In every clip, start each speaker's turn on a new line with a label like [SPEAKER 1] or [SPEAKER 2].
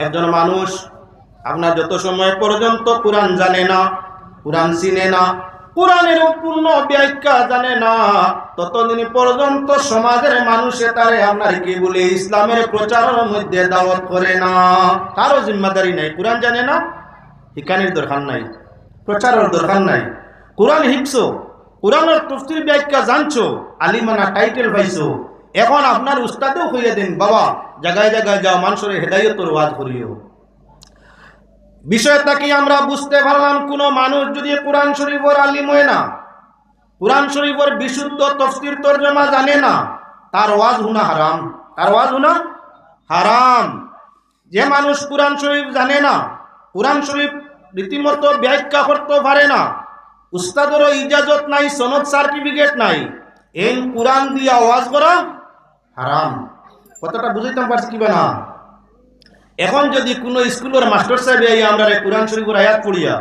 [SPEAKER 1] একজন মানুষ আপনার যত সময় পর্যন্ত কোরআন জানে না, কোরআন চিনে না, কোরআনের পূর্ণ ব্যাখ্যা জানে না, ততদিন পর্যন্ত সমাজের মানুষে তারে আপনার কি বলে ইসলামের প্রচারের মধ্যে দাওয়াত করে না। কারো জিম্মাদারি নাই। কোরআন জানে না, শিক্ষানির দরকার নাই, প্রচারের দরকার নাই। কোরআন শিখছো, কোরআনের তাফসীর ব্যাখ্যা জানছো, আলিমানা টাইটেল পাইছো, এখন আপনার উস্তাদেও কইয়া দেন বাবা জায়গায় জায়গায় যাও, মানুষের হেদায়েতের ওয়াজ করিও। বিষয়টা কি আমরা বুঝতে পারলাম? কোন মানুষ যদি কোরআন শরীফের আলিম হয় না, কোরআন শরীফের বিশুদ্ধ তাফসীর তরজমা জানে না, তার ওয়াজ হুনা হারাম, তার ওয়াজ হুনা হারাম। যে মানুষ কোরআন শরীফ জানে না, কোরআন শরীফ রীতিমতো ব্যাখ্যা করতে পারে না, উস্তাদেরও ইজাজত নাই, সনদ সার্টিফিকেট নাই, এই কোরআন দিয়া ওয়াজ করা হারাম। কথাটা বুঝাইতে পারছি কিবা না? এখন যদি কোনো স্কুলের মাস্টার সাহেব আমরা কোরআন শরীফের আয়াত পড়িয়া,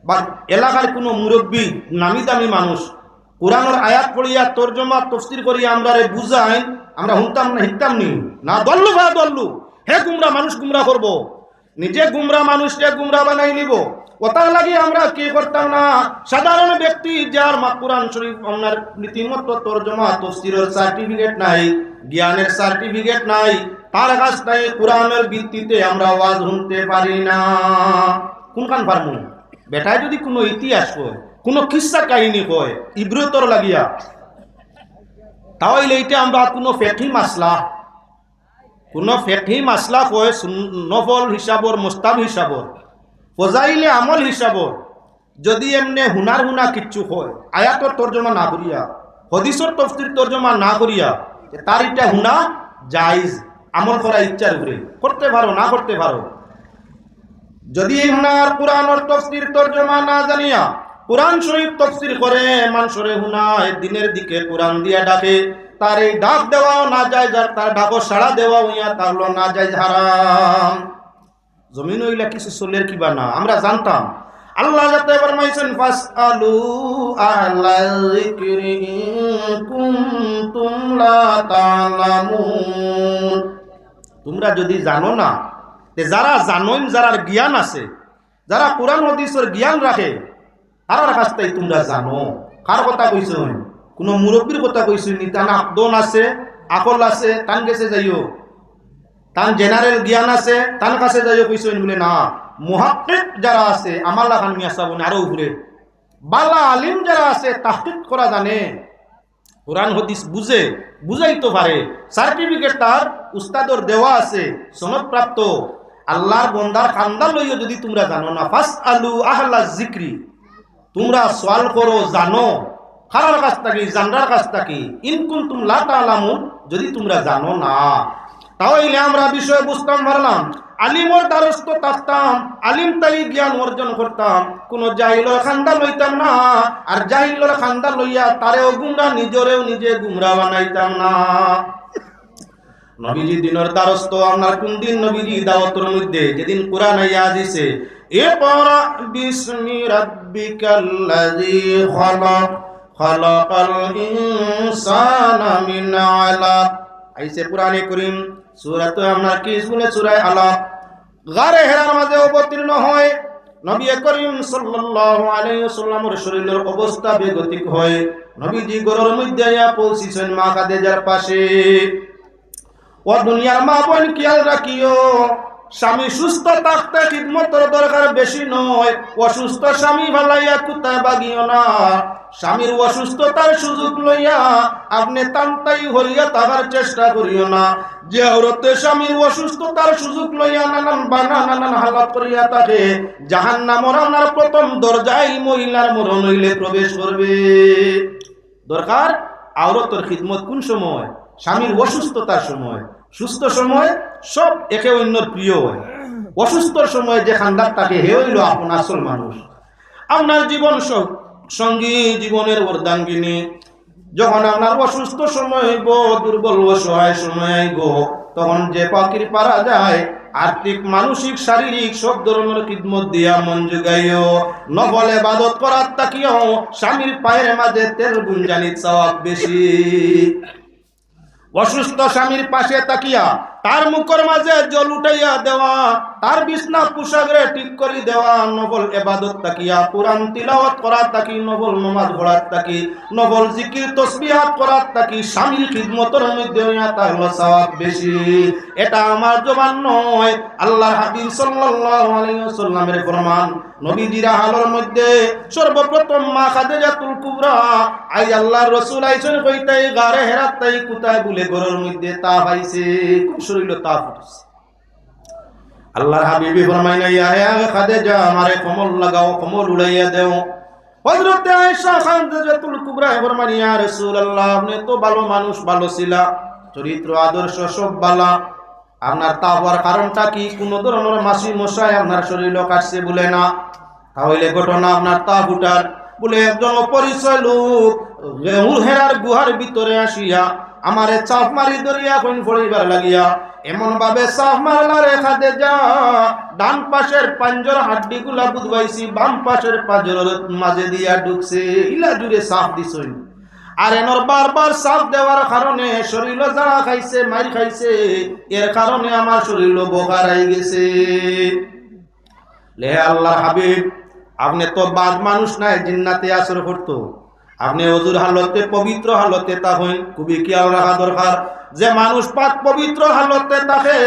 [SPEAKER 1] বা এলাকার কোনো মুরব্বী নামি দামি মানুষ কোরআনের আয়াত পড়িয়া তর্জমা তাফসীর করিয়া আমরা বুঝাইন, আমরা শুনতাম না, শিখতাম নি না? দল্লু ভাই দল্লু, হে গুমরা মানুষ গুমরা করব, নিজে গুমরা মানুষকে গুমরা বানাই নিব, ওটার লাগি আমরা কি করতাম না? সাধারণ ব্যক্তি যার কোরআন শরীফ আপনার রীতিমতো তর্জমা তাফসীরের সার্টিফিকেট নাই, জ্ঞানের সার্টিফিকেট নাই, তার কাছ থেকে কোরআনের ভিত্তিতে আমরা ওয়াজ শুনতে পারি না। কোনখান পারমু? বেটায় যদি কোনো ইতিহাস কয়, কোনো কিস্সা কাহিনী কয় ইব্রতর লাগিয়া, তাহলে এইটা আমরা কোনো ফেকি মাসলা, কোনো ফেকি মাসলা কয় নফল হিসাবর, মুস্তাব হিসাবর, ফজাইলে আমল হিসাবর, যদি এমনি হুনার হুনা কিচ্ছু হয়, আয়াতর তর্জমা না করিয়া, হদিসর তাফসীর তর্জমা না করিয়া, তার এটা হুনা জায়েজ, আমল করা ইচ্ছার উপরে করতে পারো, না করতে পারো। যদি হুনার কোরআনের তাফসীর তর্জমা না জানিয়া কোরআন শরীফ তাফসীর করে মানুষরে হুনায় দিনের দিকে কোরআন দিয়া ডাকে, তার এই ডাক দেওয়াও না যায়, যার তার ডাকও সাড়া দেওয়া হইয়া তাহলে না যায় হারাম। জমিন হইলা কিছু চলের কিবা না, আমরা জানতাম। আল্লাহ যাতে ফরমাইছেন ফাসআলু আহলাল যিকরি ইন কুনতুম লা তা'লামুন, তোমরা যদি জানো না, যারা জানেন, যারা জ্ঞান আছে, যারা কোরআন হাদিসের জ্ঞান রাখে, তার কাছ থেকে তোমরা জানো। কার কথা কইছেন? কোন মুরব্বীর কথা কইছেন নি? তার আকদন আছে, আকল আছে, তান কাছে যাইও, তান জেনারেল জ্ঞান আছে, তার কাছে যাইও কইছেন বলে না। মুহাক্কিক যারা আছে, আমাল্লাহ খান মিয়া সাহেব আরো উপরে বালা আলিম যারা আছে, তাহকিক করা জানে, কোরআন হাদিস বুঝে, বুঝাইতে পারে, সার্টিফিকেট তার উস্তাদর দেওয়া আছে, সনদ প্রাপ্ত, আল্লাহর বন্দার খান্দার লইও যদি তোমরা জানো না, ফাসআলু আহলা যিকরি, তোমরা সওয়াল করো, জানো, কার কাছ থেকে? জানার কাছ থেকে। ইন কুনতুম লা তা'লামুন, যদি তোমরা জানো না। তাহলে আমরা বিষয় বুঝতাম পারলাম, আলিমর দ্বারস্থ থাকতাম, আলিম তাই জ্ঞান অর্জন করতাম, কোন জাহিলর খান্দা লইতাম না, আর জাহিলর খান্দা লইয়া তারেও গুমরা, নিজরেও নিজে গুমরা বানাইতাম না। নবীজি দিনের দ্বারস্থ আপনার কোন দিন? নবীজি দাওয়াতের মধ্যে যেদিন কোরআন আইয়া দিছে, ইকরা বিসমি রাব্বিকাল্লাযী খালাক, খালাকাল ইনসানা মিন আলাক, আইছে কোরআনে কারীম সূরাতে আপনার কি শুনে সূরা আলাক, গারে হেরার মাঝে অবতীর্ণ হয়। নবী করিম সাল্লাল্লাহু আলাইহি ওয়াসাল্লামের শরীরের অবস্থা বেগতিক হয়। নবীজি ঘরের মধ্যে আইয়া পৌঁছিছেন মা খাদিজার পাশে। ও দুনিয়ার মা বোন খেয়াল রাখিও, স্বামী সুস্থ থাকতে খিদমতের দরকার বেশি নয়, অসুস্থ স্বামী ভালাইয়া কোথায় বাগিও না। স্বামীর অসুস্থতার সুযোগ লইয়া আপনি তান্তাই হইয়া থাকার চেষ্টা করিও না। যে औरते স্বামীর অসুস্থতার সুযোগ লইয়া নানান বানা নানান হালাত করিয়া থাকে, জাহান্নামের আপনার প্রথম দরজায় মহিলার মরণ হইলে প্রবেশ করবে। দরকার औरतेর খিদমত কোন সময়? স্বামীর অসুস্থতার সময়। সুস্থ সময় সব একে অন্যর প্রিয় হয়, অসুস্থর সময় যে খান্দার তাকে হে হইল আপন আসল মানুষ। আপনার জীবন সঙ্গী, জীবনের অর্ধাঙ্গিনী, যখন আপনার অসুস্থ সময় হইব, দুর্বল অসহায় সময় আইব, তখন যে পাখির পারা যায়, আর্থিক মানসিক শারীরিক সব ধরনের খিদমত দিয়া মন জুগাইও, নফল ইবাদত করার তাকিও স্বামীর পায়ের মাঝে তেল গুঞ্জানির সওয়াব বেশি। অসুস্থ স্বামীর পাশে তাকিয়া তার মুখের মাঝে জল উঠাইয়া দেওয়া, তার বিছনা পোশাকরে ঠিক করে দেওয়া, নফল ইবাদত তাকিয়া কুরআন তিলাওয়াত করা তাকি, নফল নামাজ পড়া তাকি, নফল জিকির তাসবিহাত করা তাকি, স্বামীর খিদমতের মধ্যে তার সওয়াব বেশি। এটা আমার জবান নয়, আল্লাহর হাবিব সাল্লাল্লাহু আলাইহি ওয়াসাল্লামের ফরমান। নবীজির হালের মধ্যে সর্বপ্রথম মা খাদিজাতুল কুবরা আই আল্লাহর রাসূল আইছেন কইতাই গারে হেরাত তাই কোথায় বলে ঘরের মধ্যে তাপ আইছে, খুব শরীরে তাপ উঠছে। আল্লাহর হাবিবি ফরমাইনা ইয়া খাদিজা আমারে কমল লাগাও, কমল উড়াইয়া দাও। হযরত আয়েশা খাদিজাতুল কুবরা ফরমান ইয়া রাসূলুল্লাহ আপনি তো ভালো মানুষ, ভালো ছিলা, চরিত্র আদর্শ সব ভালো, আপনার তাপ হওয়ার কারণটা কি? কোন ধরনের মাছি মশায় আপনার শরীরে কাটছে বলে না, তাহলে ঘটনা আপনার তাপ উঠার বলে একজন অপরিচয় লোক হেরার গুহার ভিতরে আসিয়া আমারে চাপ মারি ধরিয়া কইন পড়িবার লাগিয়া এমন ভাবে চাপ মারলা রে খাদিজা, ডান পাশের পাঁজর হাড্ডি গুলা বুঝবাইছি, বাম পাশের পাঁজরের মাঝে দিয়া ঢুকছে, ইলা জুড়ে চাপ দিছই। আর এনর বারবার চাপ দেওয়ার কারণে শরীর জ্বালা খাইছে, মার খাইছে, এর কারণে আমার শরীর বোকার আই গেছে। লে আল্লাহর হাবিব আপনি তো বাদ মানুষ নাই, জিন্নাতে আসর করতো, আপনি ওযুর হালতে পবিত্র হালতে তাহলে খুবই খেয়াল রাখা দরকার যে মানুষ পাক পবিত্র হালতে থাকে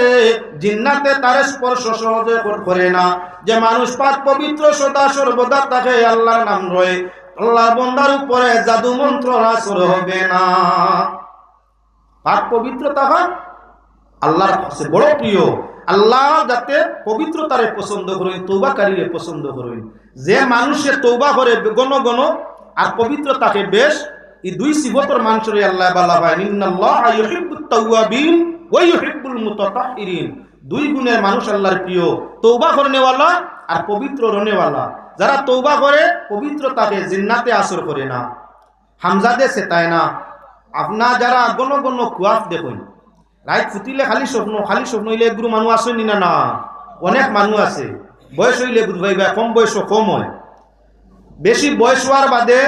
[SPEAKER 1] জিন্নাতে তার স্পর্শ সহজে করে না, যে মানুষ পাক পবিত্র সদা সর্বদা থাকে আল্লাহর নাম রয়ে, আল্লাহর বান্দার উপরে জাদু মন্ত্র আসর হবে না। পাক পবিত্র থাকা আল্লাহর কাছে বড় প্রিয়, আল্লাহ যাতে পবিত্রতারে পছন্দ করেন, তওবাকারীরে পছন্দ করেন। যে মানুষে তওবা করে গণ গণ আর পবিত্রতাকে বেশ, এই দুই সিফতের মানুষের আল্লাহ বলা হয় ইন্নাল্লাহা ইউহিব্বুত তাওয়াবিন ওয়া ইউহিব্বুল মুতাতাহহিরিন। দুই গুণের মানুষ আল্লাহর প্রিয়, তওবা করনেওয়ালা আর পবিত্র রনেওয়ালা। যারা তওবা করে পবিত্রতাকে জিন্নাতে আসর করে না, হামজাদে সেতায় না। আপনার যারা গণ গণ কুয়াফ দেখুন, রাইত ফুটিলে খালি স্বপ্ন, খালি স্বপ্ন হইলে একগুলো মানুষ আসেনি না? না, অনেক মানুষ আছে। বয়স হইলে বুঝবাইবা কম বয়স কম হয়, বেশি বয়স হওয়ার বাদে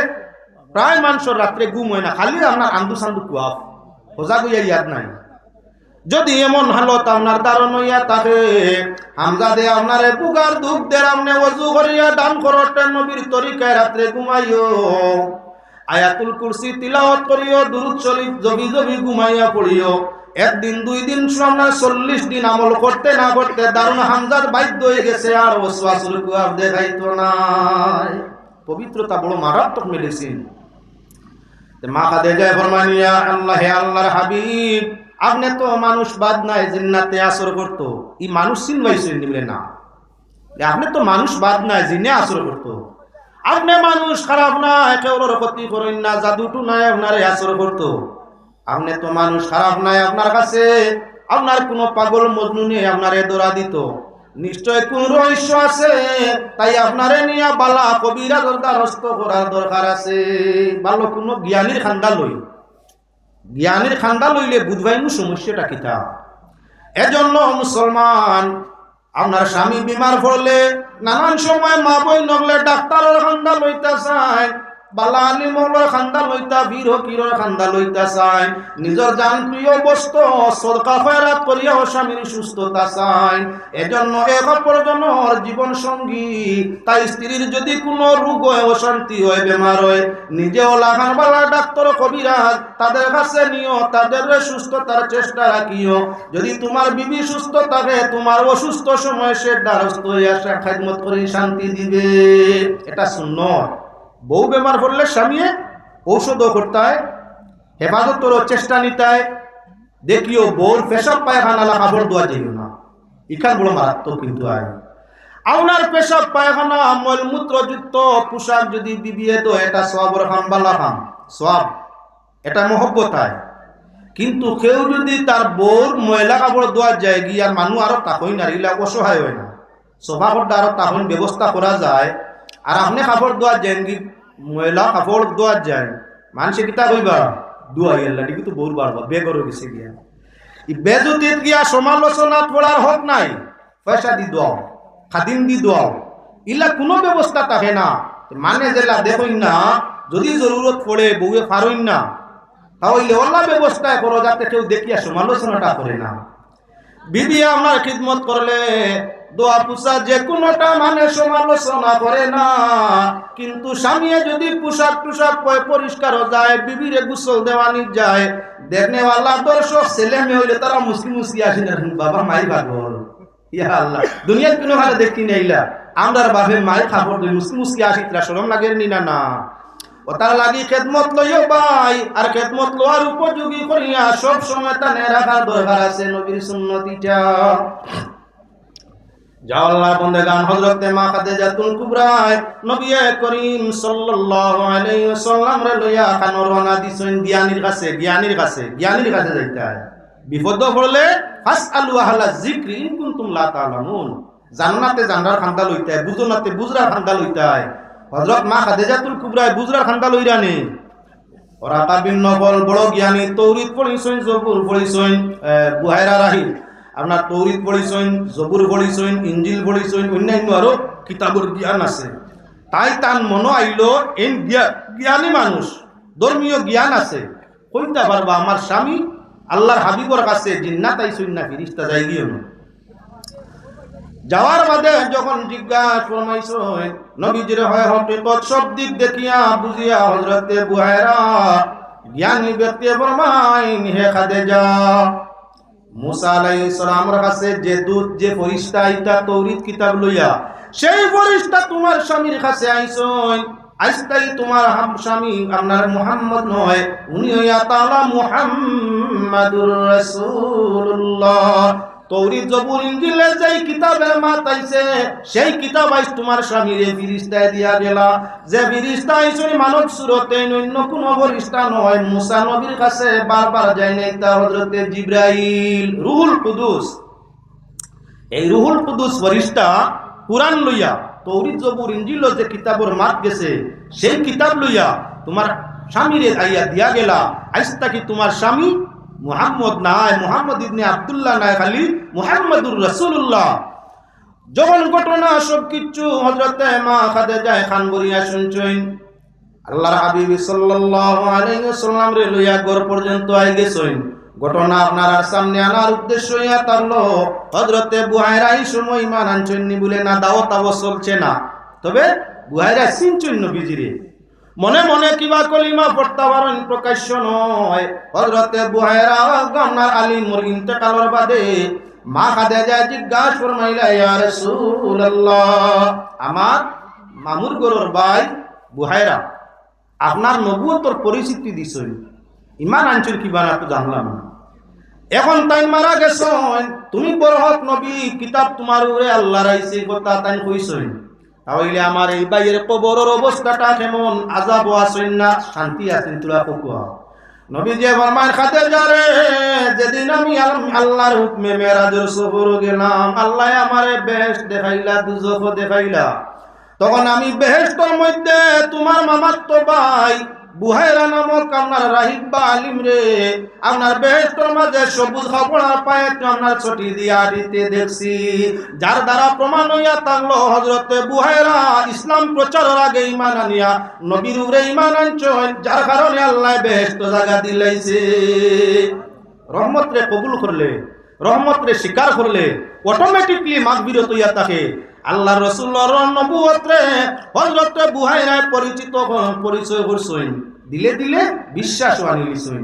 [SPEAKER 1] প্রায় মানুষের রাত্রে ঘুম হয় না, খালি আপনার আন্দু সান্দু কুয়াফ, হোজা গুইয়া ইয়াদ নাই। যদি এমন হালত আপনার দারণ হইয়া থাকে, হামজা দে আপনারে বুগার দুঃখ দের আপনি ওযু করিয়া দান করতেন, নবীর তরিকায় রাত্রে ঘুমাইও, আয়াতুল কুরসি তিলাওয়াত করিও, দুরূদ শরীফ জবি জবি ঘুমাইয়া পড়িও। একদিন দুই দিন আপনার 40 দিন আমল করতে না করতে দারুণ হামজার বাধ্য হয়ে গেছে আর ওয়াসওয়াসুল কুয়াফ দেখাইতো না। পবিত্রতা বড় মারাত্মক মেডিসিন। মা খাদিজা ফরমান ইয়া আল্লাহ, হে আল্লাহর হাবিব আপনি তো মানুষ বাদ নাই জিন্নাতে আসর করতো, এই মানুষ চিনবাইছেন নিবলে না, আপনি তো মানুষ বাদ নাই জিনে আসর করতো, আপনি মানুষ খারাপ না, কেউর ক্ষতি করেন না, জাদুটু নাই আপনারে আসর করতো, আপনি তো মানুষ খারাপ নাই, আপনার কাছে আপনার কোনো পাগল মজনু নেই আপনারে দৌড়া দিত, নিশ্চয় কোন রহস্য আছে, তাই আপনারে নিয়া বালা কবিরা দ্বারস্থ করার দরকার আছে। ভালো কোনো জ্ঞানীর খান্দা লই, জ্ঞানীর খান্দা লইলে বুঝবাইনু সমস্যাটা কিতা। এজন্য মুসলমান আপনার স্বামী বিমার পড়লে নানান সময় মা বই নগলে ডাক্তারের খান্দা লইতে চায়, বালা আলিমর খান্দা লইতা, বীর হকিরের খান্দা লইতা চায়, নিজের জান প্রিয় বস্তু সদকা খয়রাত করিয়া স্বামীর সুস্থতা চায়। এজন্য এক অপরজনের জীবন সঙ্গী, তাই স্ত্রীর যদি কোনো রোগ হয়, অশান্তি হয়, বেমার হয়, নিজেও লাগান বালা ডাক্তার কবিরাজ তাদের কাছে নিও, তাদের সুস্থতার চেষ্টা রাখিও। যদি তোমার বিবি সুস্থ থাকে, তোমার অসুস্থ সময় সে দ্বারস্থ হইয়া খেদমত করে শান্তি দিবে। এটা সুন্নত। বউ বেমার পড়লে স্বামী ঔষধও করতে হয়, হেফাজতেরও চেষ্টা নিতে হয়। দেখিও বউর পেশাব পায়খানা কাপড় দোয়া যাইও না, ইখান বড় মারাত্মক কিন্তু আয়। আপনার পেশাব পায়খানা মলমূত্র যুক্ত পোশাক যদি বিবিয়ে তো এটা সবর খাম বালা খাম সব, এটা মহব্বত হয়। কিন্তু কেউ যদি তার বউর ময়লা কাপড় দোয়া যায় গিয়ে আর মানুষ আরো তাকই না, এগুলা অসহায় হয় না, সোফা করতে আরো তখন ব্যবস্থা করা যায়। আর আপনি কাপড় দোয়া যান কি ময়লা কাপড় দোয়া যায়, মানুষে কিতা কইবা দোয়া গেল্লা কিন্তু বউর বাড়বা বেগর গেছে গিয়া, এই বেজুতিত গিয়া সমালোচনা পড়ার হক নাই। পয়সা দি দোয়াও, খাদিম দি দোয়াও, ইলা কোনো ব্যবস্থা থাকে না। মানে যেলা দেখইন না, যদি জরুরত পড়ে বউয়ে পারইন না, তাহলে ওলা ব্যবস্থা করো যাতে কেউ দেখিয়া সমালোচনাটা করে না। বিবি আপনার খিদমত করলে দোয়া পুষা যে কোনোটা মানে সমালোচনা করে না, কিন্তু স্বামী যদি পোশাক টুশাক পরিষ্কার যায়, বিবিরে গোসল দেওয়ানি যায়, দেখনেওয়ালা দর্শক ছেলে মেয়ে হইলে তারা মুসকি মুসকি আসে না, বাবা মাই পাগল, ইয়া আল্লাহ দুনিয়ার কোনো ভালো দেখি নাইলা আমরা বাপে মাই খাবার দিই মুসকি মুসকি আসি, তারা শরম লাগে নি না না ও তার লাগি খেদমত লইও ভাই, আর খেদমত লওয়ার উপযোগী করিয়া সব সময় তানে রাখার দরকার আছে নবীর সুন্নতিটা। যাও আল্লাহর বান্দাগান হযরতে মা খাদিজাতুল কুবরা নবী করিম সাল্লাল্লাহু আলাইহি ওয়াসাল্লাম রে লইয়া খানোর রওনা দিছেন জ্ঞানীর কাছে যাইতে হয়। বিপদ পড়লে ফাসআলু আহলা যিকরি ইন কুনতুম লা তা'লামুন, জান্নাতে জান্নার খান্দা লইতে হয়, বুজনাতে বুজরার খান্দা লইতে হয়। হযরত মা খাদিজাতুল কুবরা বুজরার খান্দা লইরা নে, ওরা তাবিন নবল বড় জ্ঞানী, তৌরিত পড়িছেন, জবুর পড়িছেন, বুহাইরা রাহি আপনার তৌরিত পড়িছেন, জবুর পড়িছেন, ইঞ্জিল পড়িছেন, অন্যান্য আরো কিতাবের জ্ঞান আছে। তাই তার মনে আইলো এই জ্ঞানী মানুষ, ধর্মীয় জ্ঞান আছে, কইতে পারবা আমার স্বামী আল্লাহর হাবিবর কাছে জিন্নাত আইছেন না ফেরেশতা যাই গিয়ে যাওয়ার বাদে যখন জিজ্ঞাসা ফরমাইছেন নবীজির হয় হকিকত সব দিক দেখিয়া বুঝিয়া হযরতে বুহাইরা জ্ঞানী ব্যক্তি ফরমাইন, হে খাদিজা মুসা আলাইহিস সালামের কাছে যে দূত যে ফেরেশতা আইতা তৌরিত কিতাব লইয়া, সেই ফেরেশতা তোমার স্বামীর কাছে আইছেন, আজকাই তোমার স্বামী আপনার মুহাম্মদ নয়, উনি হইয়া তাআলা মুহাম্মাদুর রাসূলুল্লাহ। তৌরিত জবুর ইনজিলে যেই কিতাবের মাতাইছে সেই কিতাব আইস তোমার স্বামীরে ফেরেশতায় দিয়া গেলা, যে ফেরেশতা আইছেন মানব সুরতে, অন্য কোনো ফেরেশতা নয়। মুসা নবীর কাছে বারবার যায় নাই তা হযরতে জিবরাইল রুহুল কুদুস, এই রুহুল কুদুস ফেরেশতা কুরআন লইয়া তৌরিত জবুর ইনজিল যে কিতাবের মাত গেছে সেই কিতাব লইয়া তোমার স্বামীরে আইয়া দিয়া গেলা। আইসতা কি তোমার স্বামী মুহাম্মদ নাই, মুহাম্মদ ইবনে আব্দুল্লাহ নাই, খালি মুহাম্মাদুর রাসূলুল্লাহ। যখন ঘটনা সবকিছু হযরতে মা খাদিজা খান বলিয়া শুনছেন, আল্লাহর হাবিব সাল্লাল্লাহু আলাইহি ওয়াসাল্লাম রে লইয়া ঘর পর্যন্ত আই গেছেন। ঘটনা আপনার সামনে আনার উদ্দেশ্য ইয়া তারলো হযরতে বুহাইরা এই সময় ঈমান আনছেননি বলে না, দাওয়াত চলছে না, তবে বুহাইরা চিনছেন নবীজিরে, মনে মনে কিবা কলিমা পড়তে পারেন, প্রকাশ্য নয়। হযরতে বুহাইরা আপনার আলীমর ইন্তেকালের বাদে মা খাদিজা জিজ্ঞাসা ফরমাইলা, ইয়া রাসূলুল্লাহ আমার মামুর গরর ভাই বুহাইরা আপনার নবুয়তর পরিচিতি দিছেন, ঈমান আনছেন কিবা না তো জানলাম না, এখন তাই মারা গেছেন, তুমি বড় হক নবী, কিতাব তোমার উপরে আল্লাহ রাইছে কথা তাই কইছেন, তাহলে আমার এই ভাইয়ের কবরের অবস্থাটা কেমন, আযাব আছেন না শান্তি আছেন তোরা কোকুয়া। নবী যে ফরমান, খাদিজা রে যেদিন আমি আল্লাহর হুকমে মেরাজের সফর গেলাম, আল্লাহ আমারে বেহেশত দেখাইলা, দুজখ দেখাইলা, তখন আমি বেহেশতের মধ্যে তোমার মামাতো ভাই বুহাইরা নামক আপনার রাহিব বা আলিম রে আপনার বেহেশতের মাঝে সবুজ কাপড়ার পায়ে আপনার ছটি দিয়া দিতে দেখছি, যার দ্বারা প্রমাণ হইয়া থাকলো হযরতে বুহাইরা ইসলাম প্রচারের আগে ঈমান আনিয়া নবীর উপরে ঈমান আনছেন, যার কারণে আল্লাহ বেহেশত জায়গা দিলাইছে। রহমত রে কবুল করলে, রহমত রে স্বীকার করলে অটোমেটিকলি মাগফিরাত হইয়া থাকে। আল্লাহ রাসূলুর নবুয়ত রে হযরত বুহাইরা পরিচয় করছেন, দিলে দিলে বিশ্বাস আনি লিছেন।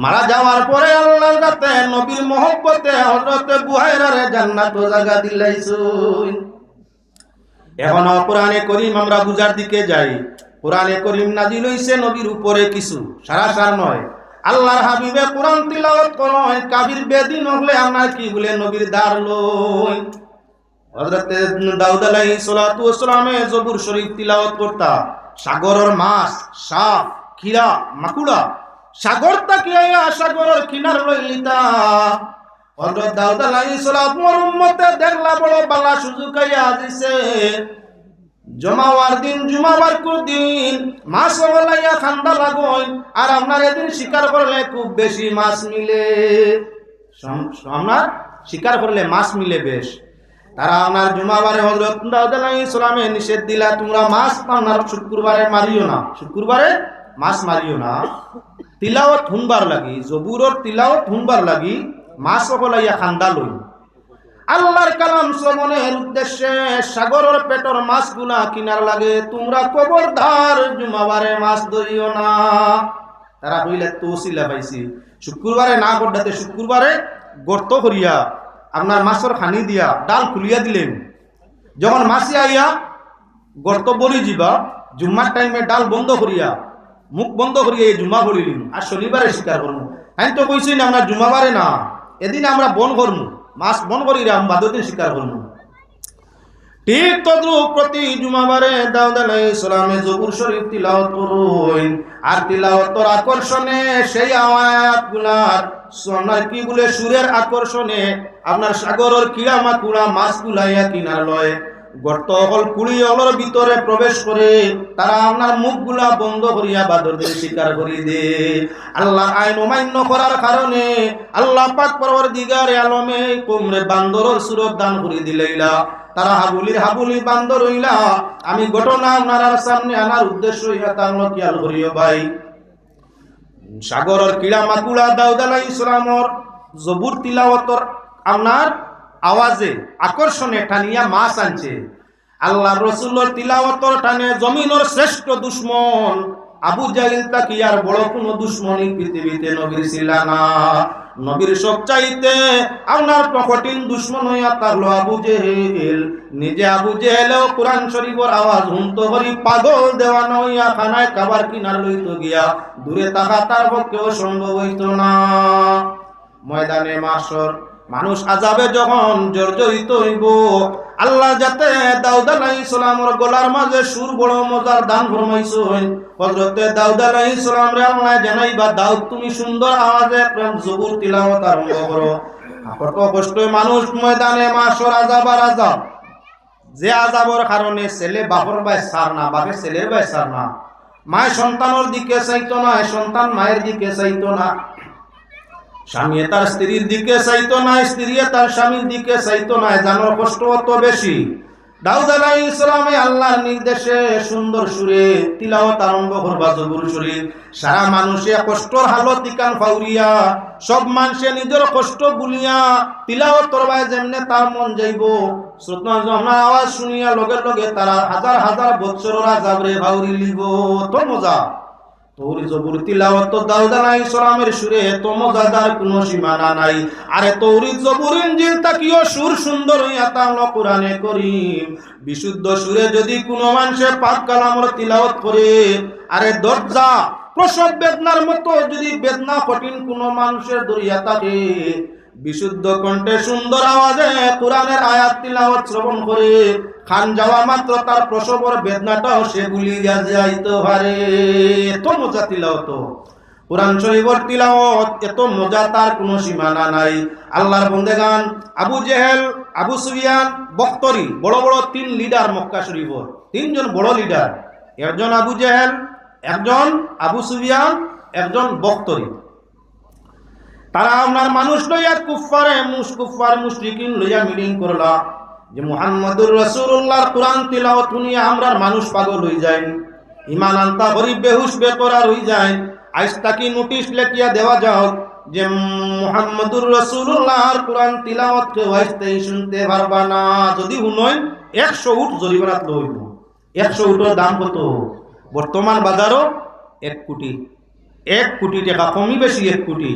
[SPEAKER 1] মারা যাওয়ার পরে আল্লাহর কাছে নবীর মহব্বতে হযরত বুহাইরা রে জান্নাত জায়গা দিলাইছেন। এখন কোরআনে করিম আমরা বুঝার দিকে যাই। কোরআনে করিম নাজিল হইছে নবীর উপরে, কিছু সারাসার নয়। আল্লাহর হাবিবে কোরআন তিলাওয়াত করেন, কাফির বেদিন হলে আমরা কি বলে নবীর দার লই। হযরতে দাউদ আলাইহিস সালাতু ওয়াস সালামে জবুর শরীফ তিলাওয়াত করতা, সাগরের মাছ, সাপ, খিরা, মাকুড়া সাগর তাকিয়া সাগরের কিনার লইলিতা। হযরত দাউদ আলাইহিস সালাম মোর উম্মতে দেখলা বড় বালা সুযোগ আইয়া দিছে, জমাওয়ার দিন জুমাবার দিন মাছ ওলাইয়া খান্দা লাগোয়, আর আপনার এদিন শিকার করলে খুব বেশি মাছ মিলে, আপনার শিকার করলে মাছ মিলে বেশ। তারা আপনার জুমাবারে হযরত দাউদ আলাইহিস সালামে নিষেধ দিলা, তোমরা মাছ আপনার শুক্রবারে মারিও না, শুক্রবারে মাছ মারিও না। তিলাওয়াত শুনবার লাগি, জবুরর তিলাওয়াত শুনবার লাগি মাছ হলাইয়া খান্দা লই আল্লাহর কালাম শ্রবণের উদ্দেশ্যে সাগরের পেটর মাছগুলা কিনার লাগে তোমরা খবরদার জুমাবারে মাছ ধরিও না। তারা কইলে তৌসিলা পাইছি শুক্রবারে না গড্ডাতে শুক্রবারে গর্ত করিয়া আপনার মাছের খানি দিয়া ডাল খুলিয়া দিলেন, যখন মাছি আইয়া গর্ত বলি যাবা জুম্মার টাইমে ডাল বন্ধ করিয়া মুখ বন্ধ করিয়া এই জুমা করিলিম আর শনিবারে শিকার করবো। আমি তো কইছি না আমরা জুমাবারে না, এদিন আমরা বন করবো, মাছ বন করি বাদর দিন শিকার করবো। ঠিক তদ্রুপ প্রতি জুমাবারে দাউদ আলাইহিস সালামে জবুর শরীফ তিলাওয়াত করুন, আর তিলাওয়াতের আকর্ষণে সেই আয়াতগুলার সোনার কি বলে সুরের আকর্ষণে আপনার সাগরের কিড়া মাকুড়া মাছগুলা ইয়া কিনার লয় গর্ত হল কুড়ি হলর ভিতরে প্রবেশ করে তারা আপনার মুখগুলা বন্ধ করিয়া বাদরদের শিকার করি দে। আল্লাহ আইন অমান্য করার কারণে আল্লাহ পাক পরওয়ারদিগারে আলমে কুমরে বান্দরের সুরত দান করে দিলাইলা, তারা হাবুলি বান্দর হইলা। আমি ঘটনা আপনার সামনে আনার উদ্দেশ্য ইয়া তার খেয়াল করিও ভাই। সাগরের কিড়া মাকুড়া দাউদ আলাইহিস সালামর জবুর তিলাওয়াতর আপনার আওয়াজে আকর্ষণে টানিয়া মাছ আনছে। আল্লাহ রসুলের তিলাওয়াতর টানে জমিনের শ্রেষ্ঠ দুশ্মন আবু জাহিল তাকি আর বড় কোন দুশ্মনী পৃথিবীতে নবীর ছিল না। নবীর সবচাইতে আপনার কঠিন দুশ্মন হইয়া থাকলো আবু জেহেল। নিজে আবু জেহেলেও কোরআন শরীফের আওয়াজ শুনতো করি পাগল দেওয়ানো হইয়া খানায় খাবার কিনার লইত গিয়া দূরে থাকা তার পক্ষেও সম্ভব হইত না। ময়দানে মাশর মানুষ আযাবে যখন জর্জরিত হইব, আল্লাহ যাতে দাউদ আলাইহিস সালামের গলার মাঝে সুর বড় মজার দান ফরমাইছেন। হযরতে দাউদ আলাইহিস সালাম রে আল্লাহ জানাইবা দাউদ তুমি সুন্দর আওয়াজে জবুর তিলাওয়াত আরম্ভ করো। কত কষ্ট মানুষ ময়দানে মাশর আযাব আর আযাব, যে আযাবের কারণে ছেলে বাপর ভাই সার না, বাপে ছেলের ভাই সার না, মায় সন্তানের দিকে চাইতো না, সন্তান মায়ের দিকে চাইতো না, স্বামী তার স্ত্রীর দিকে চাইতো না, স্ত্রী তার স্বামীর দিকে চাইতো না। জানার কষ্ট অত বেশি। দাউদ আলাইহিস সালামে আল্লাহর নির্দেশে সুন্দর সুরে তিলাওয়াত আরম্ভ করবা জবুর শরীফ। সারা মানুষে কষ্টর হালত ইকান ফাউরিয়া, সব মানুষে নিজের কষ্ট ভুলিয়া তিলাওয়াত করবা যেমনে তার মন যাইব। শ্রোতা যখন আওয়াজ শুনিয়া লগে লগে তারা হাজার হাজার বছরের আযাবরে ফাউরি লিব। তো মজা তোরি জবুর তিলাওয়াত দাউদ আলাইহিস সালামের সুরে এত মজাদার কোনো সীমানা নাই। আরে তৌরিত জবুর ইনজিল তাকিও সুর সুন্দর হইয়া তাহলে কোরআনে করিম বিশুদ্ধ সুরে যদি কোনো মানুষে পাক কালামের তিলাওয়াত করে, আরে দরজা প্রসব বেদনার মতো যদি বেদনা কঠিন কোনো মানুষের দরিয়া থাকে, বিশুদ্ধ কণ্ঠে সুন্দর আওয়াজে কোরআনের আয়াত তিলাওয়াত শ্রবণ করে খান যাওয়া মাত্র তার প্রসবের বেদনাটাও সে ভুলিয়া যাইতে পারে। এত মজা তিলাওয়াত, কোরআন শরীফের তিলাওয়াত এত মজা তার কোনো সীমানা নাই। আল্লাহর বন্দেগান আবু জেহেল, আবু সুফিয়ান, বখতরি বড় বড় তিন লিডার মক্কা শরীফের, তিনজন বড় লিডার, একজন আবু জেহেল, একজন আবু সুফিয়ান, একজন বখতরি। তারা আপনার মানুষ লইয়া কুফফার মুশরিকিন লইয়া মিটিং করলা যে মুহাম্মদুর রাসূলুল্লাহর কোরআন তিলাওয়াত শুনিয়া আমরার মানুষ পাগল হয়ে যায়, ঈমান আনতা গরিব বেহুশ বেকরার হয়ে যায়। আজ তাকি নোটিশ লেখিয়া দেওয়া যাও যে মুহাম্মদুর রাসূলুল্লাহর কোরআন তিলাওয়াত কেউ আইসতেই শুনতে পারবা না। যদি শুনই 100 উট জরিমানাত লইব। 100 উটের দাম কত? বর্তমান বাজারও 1 কোটি, 1 কোটি টাকা, কমই বেশি 1 কোটি।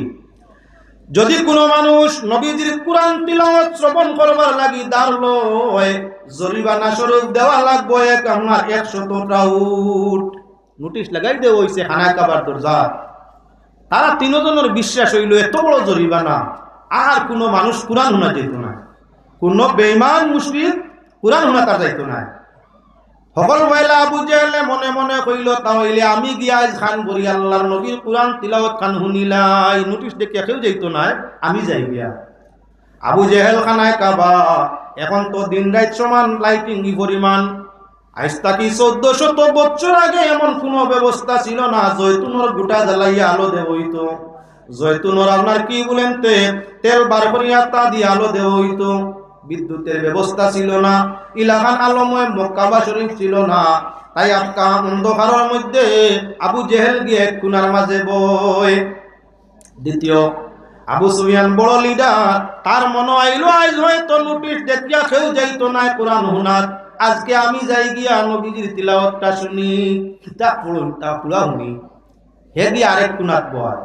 [SPEAKER 1] যদি কোনো মানুষ নবীজির কোরআন তিলাওয়াত শ্রবণ করবার লাগি দাঁড়লো হয়, জরিমানা স্বরূপ দেওয়া লাগবে আপনার 100টা উট। নোটিশ লাগাই দেওয়া হয়েছে খানা কাবার দরজা। তারা তিনজনের বিশ্বাস হইল এত বড় জরিমানা আর কোনো মানুষ কোরআন শোনা যেত না, কোন বেঈমান মুশরিক কোরআন শোনা তার যাইত না। সকল বেলা আবু জেহেলে মনে মনে কইল তাহলে আমি গিয়া খান করি আল্লাহর নবীর কোরআন তিলাওয়াত খান শুনিলাই, নোটিশ দেখে কেউ যাইত না, আমি যাই গিয়া। আবু জেহেল খানায় কাবা, এখন তো দিন রাত সমান লাইটিং পরিমাণ। আজ তাকি 1400 বছর আগে এমন কোনো ব্যবস্থা ছিল না। জৈতুনের গোটা জ্বালাইয়া আলো দেব হইতো, জৈতুনের আপনার কি বলেন তেল বার করিয়া তা দিয়ে আলো দেব হইতো। বিদ্যুতের ব্যবস্থা ছিল না, ইলাকান আলময় মক্কা শরীফ ছিল না। তাই অন্ধকারের মধ্যে আবু জেহেল গিয়ে কুনার মাঝে বই। দ্বিতীয় আবু সুফিয়ান বড় লিডার, তার মনে আইলো আজ হয়তো নোটিশ দেখিয়া কেউ যাইতো না কোরআন হুনাত, আজকে আমি যাই গিয়া নবীজির তিলাওয়াতটা শুনি, তা পড়ুন তা পুরা শুনি। হে দিয়ে আরেক কুনাত বয়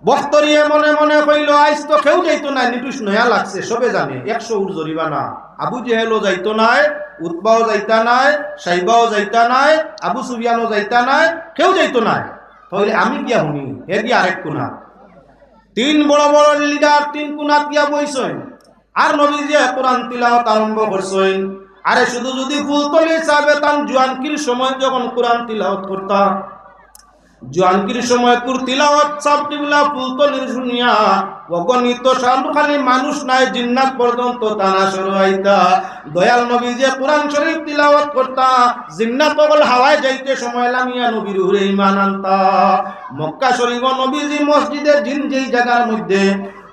[SPEAKER 1] বস্তরিয়ে মনে মনে কইল আজ তো কেউ যাইতো না, নিটুস নয়া লাগছে, সবে জানে 100 উর জরিমানা। আবু জেহেলও যাইতো নাই, উতবাও যাইতা নাই, সাইবাও যাইতা নাই, আবু সুফিয়ানও যাইতা নাই, কেউ যাইতো নাই, তাহলে আমি গিয়া শুনি। হে দিয়ে আরেক কুনাত, 3 বড় বড় লিডার 3 কুনাত গিয়া বইছেন, আর নবীজি কোরআন তিলাওয়াত আরম্ভ করছেন। আরে শুধু যদি ফুলতলি সাহেবে তান জোয়ানকির সময় যখন কোরআন তিলাওয়াত করতাম, জোয়ানকির সময় কুর তিলাওয়াত সাবটিগুলা ফুলতলির শুনিয়া অগণিত শান্তখালী মানুষ নাই, জিন্নাত পর্যন্ত তানা শুরু হইতা। দয়াল নবী যে কোরআন শরীফ তিলাওয়াত করতা, জিন্নাত পাগল হাওয়ায় যাইতে সময় লামিয়া নবীর উপরে ঈমান আনতা। মক্কা শরীফ নবীজি মসজিদের জিন যেই জায়গার মধ্যে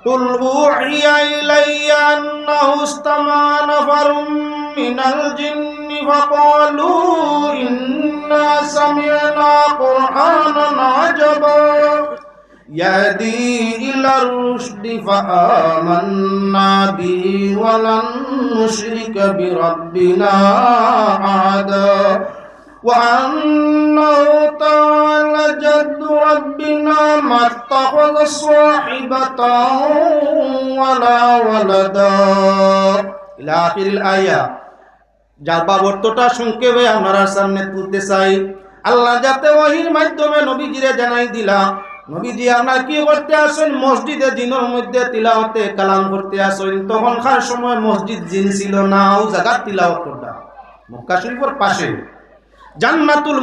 [SPEAKER 1] কুল উহিয়া ইলাইয়া আন্নাহু ইসতামা নাফারুম মিনাল জিন্নি ফাকালু ইন্না সামি'না কুরআনান আজাবা ইয়াহদি ইলার রুশদি ফাআমান্না বিহি ওয়া লান নুশরিকা বিরাব্বিনা আহাদা وأنه تعالى جد ربنا ما اتخذ صاحبة ولا ولدا إلى آخر الآية। যার বাবর্তটা সংক্ষেপে আপনারা সামনে তুলতে চাই। আল্লাহ যাতে ওহীর মাধ্যমে নবীজিরে জানাই দিলা, নবীজি আপনার কি করতে আসেন, মসজিদে জিনের মধ্যে তিলাওয়াতে কালাম করতে আসেন। তখনকার সময় মসজিদ জিন ছিল না, ও জায়গা তিলাওয়াত করতা মক্কা শরীফের পাশে জান্নাতুল